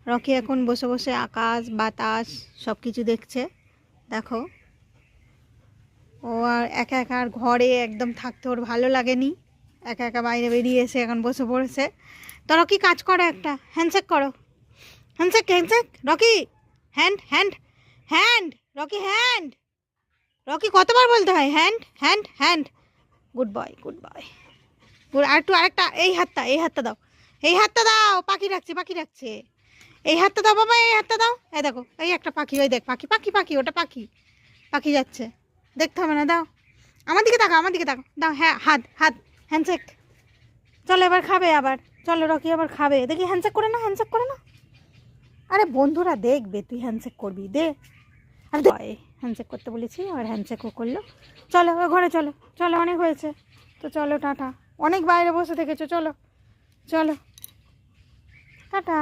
Rocky এখন বসে বসে আকাশ বাতাস সব কিছু দেখছে। দেখো, ও আর একা একা আর ঘরে একদম থাকতে ওর ভালো লাগেনি, একা একা বাইরে বেরিয়ে এসে এখন বসে পড়েছে। তো রকি কাজ করো, একটা হ্যান্ডশেক করো, handshake handshake Rocky, hand hand hand Rocky hand. Rocky কতবার বলতে হয় hand hand hand. Good boy good boy good. আর একটু আরেকটা, এই হাতটা দাও, এই হাতটা দাও, পাখি রাখছে পাখি রাখছে। এই হাতটা দাও বাবা, এই হাতটা দাও। এই দেখো, এই একটা পাখি, ওই দেখ পাখি পাখি পাখি, ওটা পাখি, পাখি যাচ্ছে, দেখতে হবে না, দাও আমার দিকে তাকাও, আমার দিকে তাকাও, দাও। হ্যাঁ, হাত হাত হ্যান্ডশেক। চলো এবার খাবে আবার, চলো রকি আবার খাবে, দেখি হ্যান্ডশেক করে না, হ্যান্ডশেক করে না। আরে বন্ধুরা দেখবে, তুই হ্যান্ডশেক করবি, দে। আর হ্যান্ডশেক করতে বলেছি আর হ্যান্ডশেকও করলো। চলো ঘরে চলো, চলো অনেক হয়েছে, তো চলো টাটা, অনেক বাইরে বসে থেকেছো, চলো চলো টাটা।